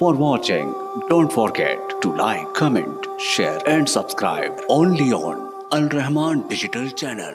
For watching, don't forget to like, comment, share and subscribe only on Al Rahman Digital Channel.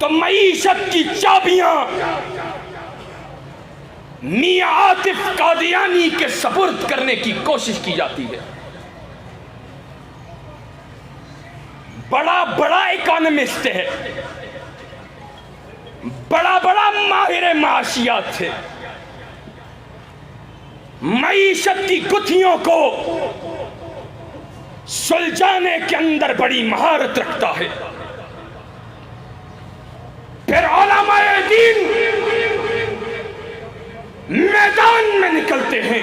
تو معیشت کی چابیاں میاں عاطف قادیانی کے سپرد کرنے کی کوشش کی جاتی ہے. بڑا بڑا اکانومسٹ ہے, بڑا بڑا ماہر معاشیات ہے, معیشت کی گتھیوں کو سلجھانے کے اندر بڑی مہارت رکھتا ہے. پھر علماء دین میدان میں نکلتے ہیں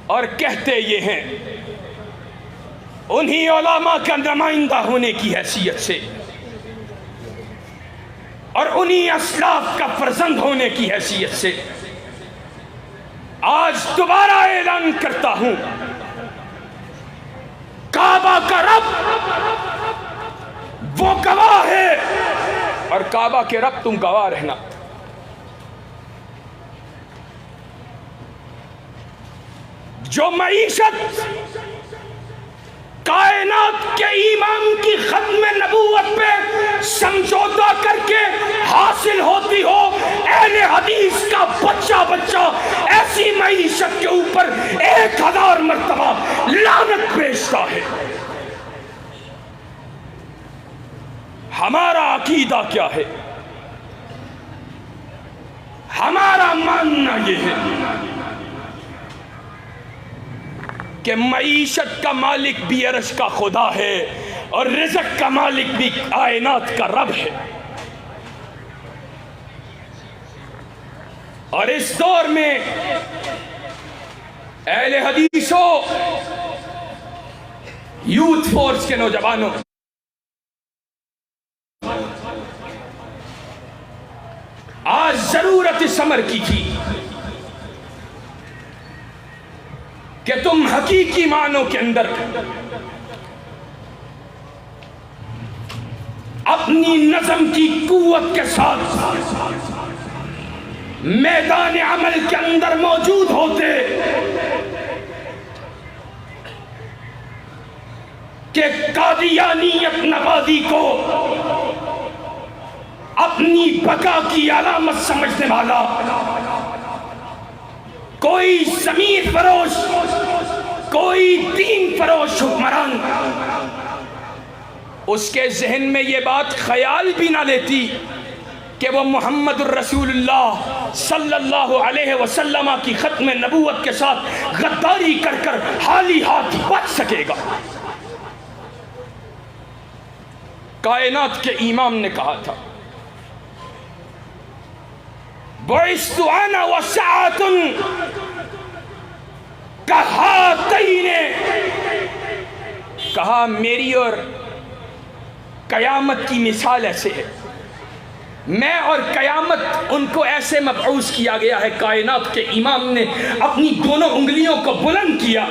اور کہتے یہ ہیں, انہی علماء کا نمائندہ ہونے کی حیثیت سے اور انہی اسلاف کا فرزند ہونے کی حیثیت سے آج دوبارہ اعلان کرتا ہوں, کعبہ کا رب وہ گواہ ہے اور کعبہ کے رب تم گواہ رہنا. جو معیشت کائنات کے امام کی ختم نبوت پہ سمجھوتا کر کے حاصل ہوتی ہو, اہل حدیث کا بچہ ایسی معیشت کے اوپر 1000 مرتبہ لعنت بھیجتا ہے. ہمارا عقیدہ کیا ہے؟ ہمارا ماننا یہ ہے کہ معیشت کا مالک بھی عرش کا خدا ہے اور رزق کا مالک بھی کائنات کا رب ہے. اور اس دور میں اہل حدیثوں, یوتھ فورس کے نوجوانوں, آج ضرورت اس امر کی تھی کہ تم حقیقی معنوں کے اندر اپنی نظم کی قوت کے ساتھ میدان عمل کے اندر موجود ہوتے کہ قادیانیت نوازی کو اپنی بقا کی علامت سمجھنے والا کوئی ضمیر فروش, کوئی دین فروش حکمران اس کے ذہن میں یہ بات خیال بھی نہ لیتی کہ وہ محمد الرسول اللہ صلی اللہ علیہ وسلم کی ختم نبوت کے ساتھ غداری کر کر خالی ہاتھ بچ سکے گا. کائنات کے امام نے کہا تھا, بعثت انا وساعۃ کہاتین, کہا میری اور قیامت کی مثال ایسے ہے, میں اور قیامت ان کو ایسے مبعوث کیا گیا ہے. کائنات کے امام نے اپنی دونوں انگلیوں کو بلند کیا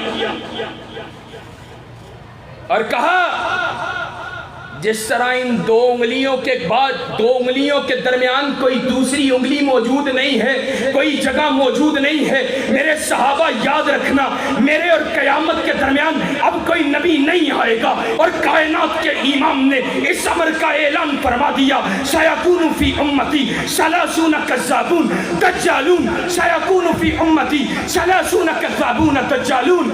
اور کہا جس طرح ان دو انگلیوں کے بعد دو انگلیوں کے درمیان کوئی دوسری انگلی موجود نہیں ہے, کوئی جگہ موجود نہیں ہے, میرے صحابہ یاد رکھنا میرے اور قیامت کے درمیان اب کوئی نبی نہیں آئے گا. اور کائنات کے امام نے اس امر کا اعلان فرما دیا, سیکون فی امتی ثلاثون کذابون دجالون, سیکون فی امتی ثلاثون کذابون دجالون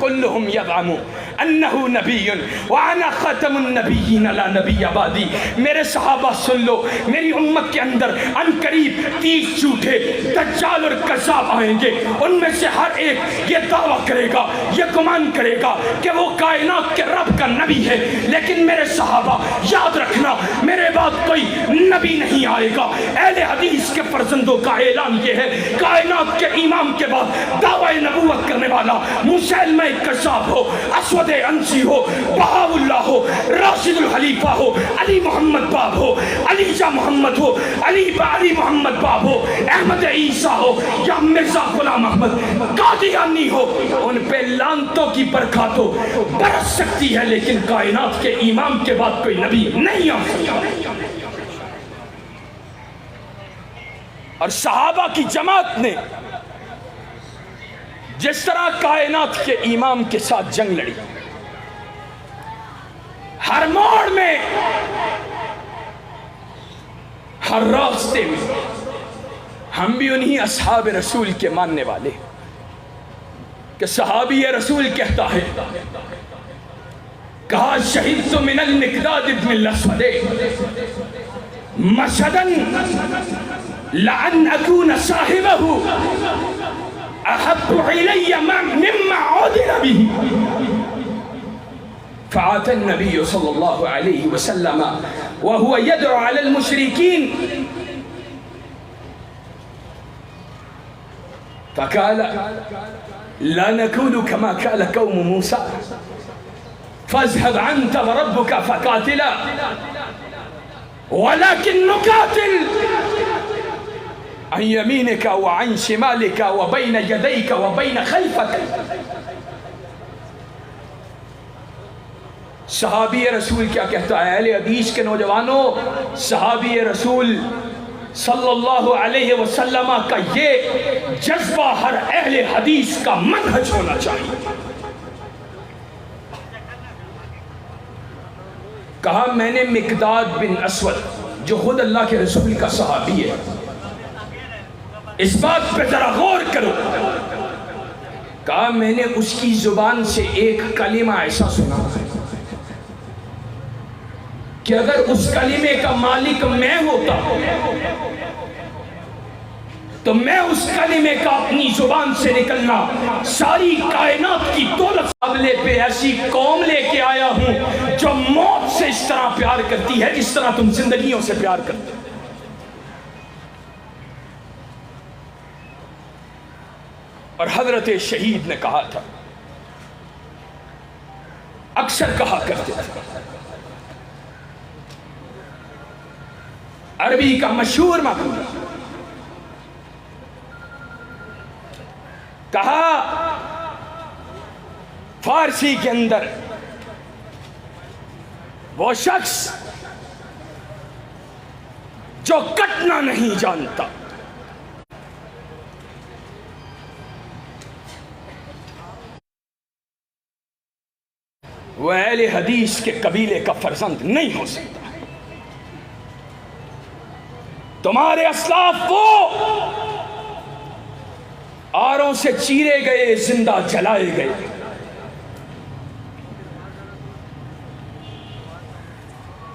کلهم یزعم انه نبی وانا خاتم النبی لا نبی آبادی. میرے صحابہ سن لو, میری امت کے اندر ان قریب 30 جھوٹے دجال اور کذاب آئیں گے. ان میں سے ہر ایک یہ دعویٰ کرے گا, یہ گمان کرے گا کہ وہ کائنات کے رب کا نبی ہے. لیکن میرے صحابہ یاد رکھنا میرے بعد کوئی نبی نہیں آئے گا. اہل حدیث کے فرزندوں کا اعلان یہ ہے, کائنات کے امام کے بعد دعوی نبوت کرنے والا مسیلمہ کذاب ہو, اسود انسی ہو, بہاء اللہ ہو, راشد الخلیفہ ہو, علی محمد باب ہو, علی شاہ محمد ہو, علی محمد باب ہو, احمد عیسیٰ ہو یا مرزا غلام احمد قادیانی ہو, ان پہ لعنتوں کی برکات تو برس سکتی ہے لیکن کائنات کے امام کے بعد کوئی نبی نہیں آ سکتا. اور صحابہ کی جماعت نے جس طرح کائنات کے امام کے ساتھ جنگ لڑی, ہر موڑ میں ہر راستے میں ہم بھی انہی اصحاب رسول کے ماننے والے کہ صحابی رسول کہتا ہے، کہا شہدت من المقداد ابن الاسود مشہدا لعن اکون صاحبہ احب الی مما عودل به فعات النبی صلی اللہ علیہ وسلم وهو يدعو على المشركين فقال لا نكون كما قال قوم موسى فاذهب أنت وربك فقاتلا ولكن نقاتل عن يمينك وعن شمالك وبين يديك وبين خلفك. صحابی رسول کیا کہتا ہے؟ اہل حدیث کے نوجوانوں، صحابی رسول صلی اللہ علیہ وسلم کا یہ جذبہ ہر اہل حدیث کا منہج ہونا چاہیے. کہا میں نے مقداد بن اسود جو خود اللہ کے رسول کا صحابی ہے، اس بات پہ ذرا غور کرو. کہا میں نے اس کی زبان سے ایک کلمہ ایسا سنا کہ اگر اس کلمے کا مالک میں ہوتا تو میں اس کلمے کا اپنی زبان سے نکلنا ساری کائنات کی دولت قابلے پہ ایسی قوم لے کے آیا ہوں جو موت سے اس طرح پیار کرتی ہے جس طرح تم زندگیوں سے پیار کرتے. اور حضرت شہید نے کہا تھا، اکثر کہا کرتے تھے، عربی کا مشہور مقولہ، کہا فارسی کے اندر وہ شخص جو کٹنا نہیں جانتا وہ اہل حدیث کے قبیلے کا فرزند نہیں ہو سکتا. تمہارے اسلاف وہ آروں سے چیرے گئے، زندہ جلائے گئے.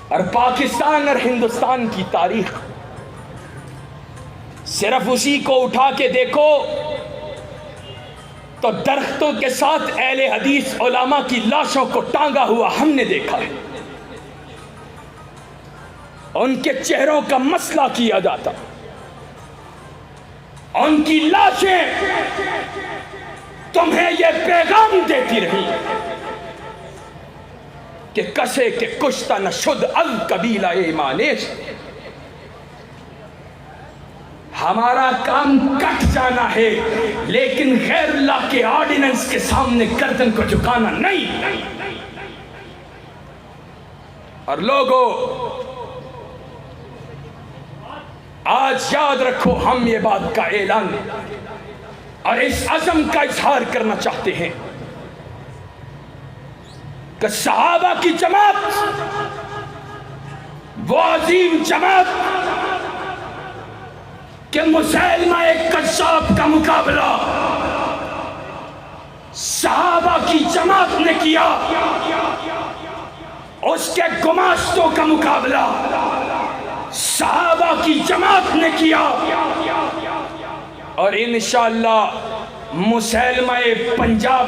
اور پاکستان اور ہندوستان کی تاریخ صرف اسی کو اٹھا کے دیکھو تو درختوں کے ساتھ اہل حدیث علماء کی لاشوں کو ٹانگا ہوا ہم نے دیکھا ہے. ان کے چہروں کا مسئلہ کیا جاتا، ان کی لاشیں تمہیں یہ پیغام دیتی رہی کہ کسے کے کشتہ نہ شد القبیلہ ایمانیش. ہمارا کام کٹ جانا ہے لیکن غیر اللہ کے آرڈیننس کے سامنے گردن کو جھکانا نہیں. اور لوگوں آج یاد رکھو، ہم یہ بات کا اعلان اور اس عزم کا اظہار کرنا چاہتے ہیں کہ صحابہ کی جماعت وہ عظیم جماعت کہ مسیلمہ کذاب کا مقابلہ صحابہ کی جماعت نے کیا، اس کے گماشتوں کا مقابلہ صحابہ کی جماعت نے کیا. اور انشاءاللہ مسیلمہ پنجاب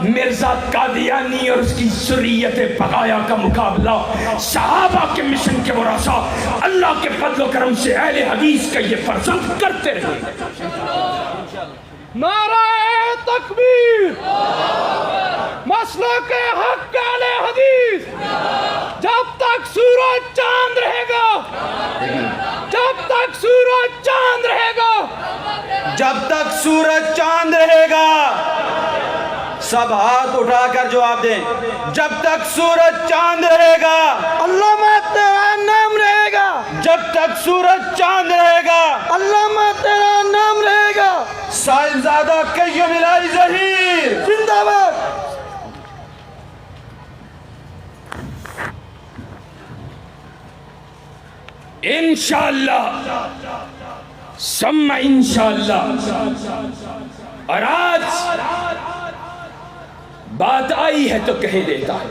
مرزا قادیانی اور اس کی ذریت بقایا کا مقابلہ صحابہ کے مشن کے ورثاء اللہ کے فضل و کرم سے اہل حدیث کا یہ فرزند کرتے رہے. نعرہ تکبیر، مسلک حق اہل حدیث. جب تک سورج چاند رہے گا، جب تک سورج چاند رہے گا، جب تک سورج چاند رہے گا. سب ہاتھ اٹھا کر جواب دیں. جب تک سورج چاند رہے گا علامہ تیرا نام رہے گا. جب تک سورج چاند رہے گا علامہ تیرا نام رہے گا. صاحبزادہ قیم الہی ظہیر زندہ باد. انشاءاللہ ثم انشاءاللہ. اور آج بات آئی ہے تو کہہ دیتا ہے.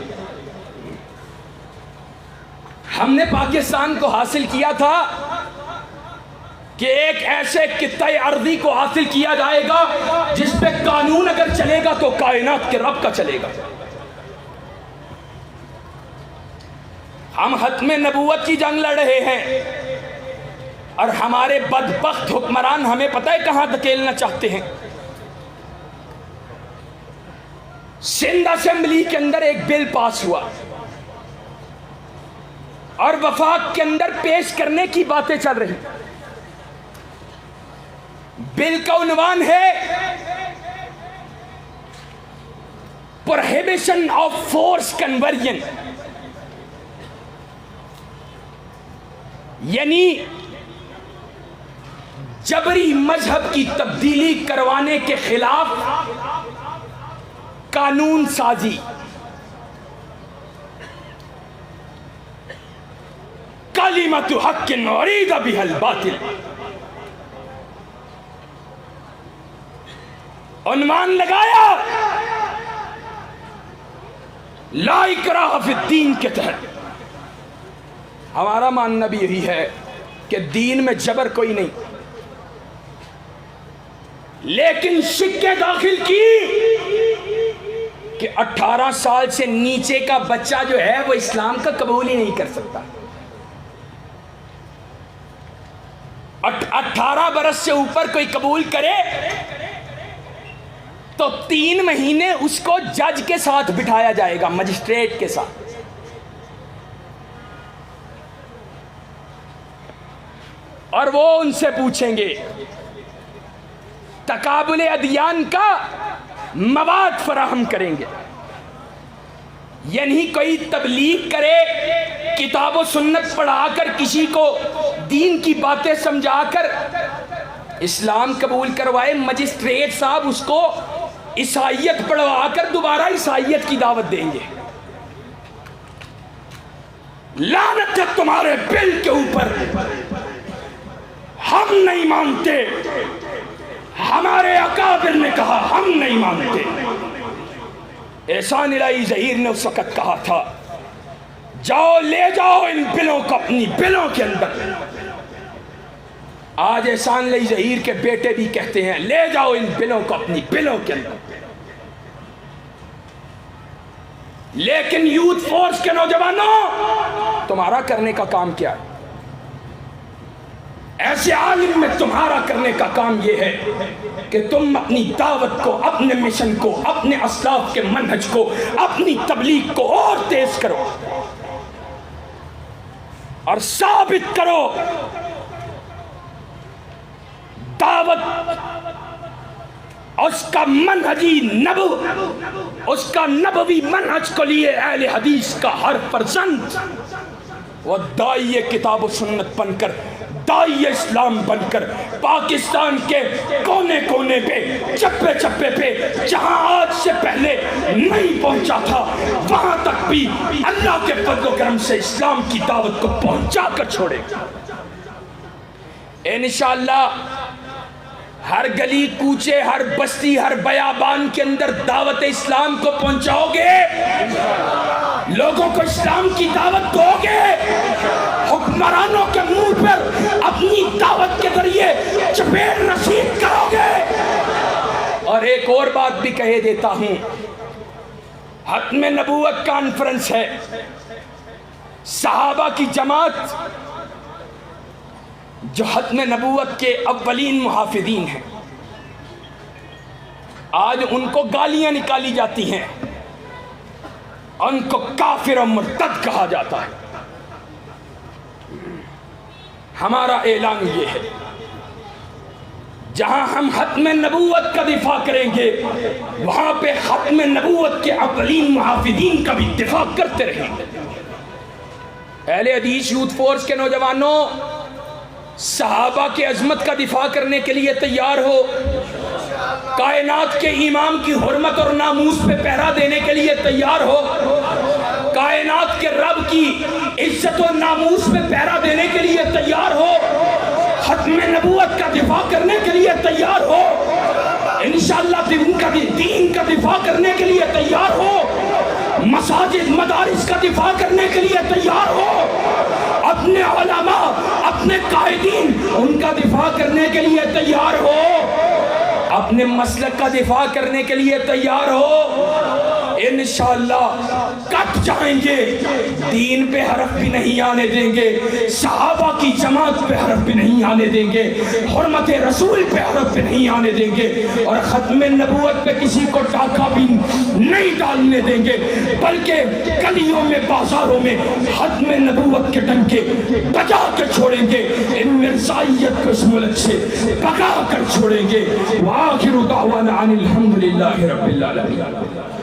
ہم نے پاکستان کو حاصل کیا تھا کہ ایک ایسے خطۂ ارضی کو حاصل کیا جائے گا جس پہ قانون اگر چلے گا تو کائنات کے رب کا چلے گا. ہم ختم نبوت کی جنگ لڑ رہے ہیں اور ہمارے بدبخت حکمران ہمیں پتہ ہے کہاں دھکیلنا چاہتے ہیں. سندھ اسمبلی کے اندر ایک بل پاس ہوا اور وفاق کے اندر پیش کرنے کی باتیں چل رہی. بل کا عنوان ہے پروہیبیشن آف فورس کنورژن، یعنی جبری مذہب کی تبدیلی کروانے کے خلاف قانون سازی. کلمۃ حق ارید بها الباطل. عنوان لگایا لا اکراہ فی الدین کے تحت. ہمارا ماننا بھی یہی ہے کہ دین میں جبر کوئی نہیں، لیکن شکے داخل کی کہ 18 سال سے نیچے کا بچہ جو ہے وہ اسلام کا قبول ہی نہیں کر سکتا. 18 برس سے اوپر کوئی قبول کرے تو 3 مہینے اس کو جج کے ساتھ بٹھایا جائے گا، مجسٹریٹ کے ساتھ. اور وہ ان سے پوچھیں گے تقابل ادیان کا مواد فراہم کریں گے. یعنی کوئی تبلیغ کرے، کتاب و سنت پڑھا کر کسی کو دین کی باتیں سمجھا کر اسلام قبول کروائے، مجسٹریٹ صاحب اس کو عیسائیت پڑھوا کر دوبارہ عیسائیت کی دعوت دیں گے. لعنت ہے تمہارے بل کے اوپر، ہم نہیں مانتے. ہمارے اکابر نے کہا ہم نہیں مانتے. احسان الہی ظہیر نے اس وقت کہا تھا جاؤ لے جاؤ ان بلوں کو اپنی بلوں کے اندر. آج احسان الہی ظہیر کے بیٹے بھی کہتے ہیں لے جاؤ ان بلوں کو اپنی بلوں کے اندر. لیکن یوتھ فورس کے نوجوانوں، تمہارا کرنے کا کام کیا ہے؟ ایسے عالم میں تمہارا کرنے کا کام یہ ہے کہ تم اپنی دعوت کو، اپنے مشن کو، اپنے اسلاف کے منہج کو، اپنی تبلیغ کو اور تیز کرو اور ثابت کرو دعوت اس کا منہجی اس کا نبوی منہج کو لیے اہل حدیث کا ہر فرزند وہ داعی کتاب و سنت بن کر، داعی اسلام بن کر پاکستان کے کونے کونے پہ، چپے چپے پہ، جہاں آج سے پہلے نہیں پہنچا تھا وہاں تک بھی اللہ کے فضل و کرم سے اسلام کی دعوت کو پہنچا کر چھوڑے. انشاءاللہ ہر گلی کوچے، ہر بستی، ہر بیابان کے اندر دعوت اسلام کو پہنچاؤ گے، لوگوں کو اسلام کی دعوت دو گے، حکمرانوں کے منہ پر اپنی دعوت کے ذریعے چپیڑ رسید کرو گے. اور ایک اور بات بھی کہہ دیتا ہوں، ختم نبوت کانفرنس ہے، صحابہ کی جماعت جو ختم نبوت کے اولین محافظین ہیں، آج ان کو گالیاں نکالی جاتی ہیں، ان کو کافر و مرتد کہا جاتا ہے. ہمارا اعلان یہ ہے جہاں ہم ختم نبوت کا دفاع کریں گے وہاں پہ ختم نبوت کے اولین محافظین کا بھی دفاع کرتے رہیں گے. اہل حدیث یوتھ فورس کے نوجوانوں، صحابہ کے عظمت کا دفاع کرنے کے لیے تیار ہو، کائنات کے امام کی حرمت اور ناموس پہ پہرا دینے کے لیے تیار ہو، کائنات کے رب کی عزت و ناموس پہ پہرا دینے کے لیے تیار ہو، ختم نبوت کا دفاع کرنے کے لیے تیار ہو، انشاءاللہ دین کا دفاع کرنے کے لیے تیار ہو، مساجد مدارس کا دفاع کرنے کے لیے تیار ہو، اپنے علماء اپنے قائدین ان کا دفاع کرنے کے لیے تیار ہو، اپنے مسلک کا دفاع کرنے کے لیے تیار ہو، انشاءاللہ کٹ جائیں گے، دین پہ حرف بھی نہیں آنے دیں گے، صحابہ کی جماعت پہ حرف بھی نہیں آنے دیں گے، حرمت رسول پہ حرف بھی نہیں آنے دیں گے، اور ختم نبوت پہ کسی کو ڈاکہ بھی نہیں ڈالنے دیں گے، بلکہ گلیوں میں بازاروں میں ختم نبوت کے ڈنکے بجا کر چھوڑیں گے، ان مرزائیت کو اس ملک سے بگا کر چھوڑیں گے۔ وآخر دعوانا عن الحمدللہ رب العالمین۔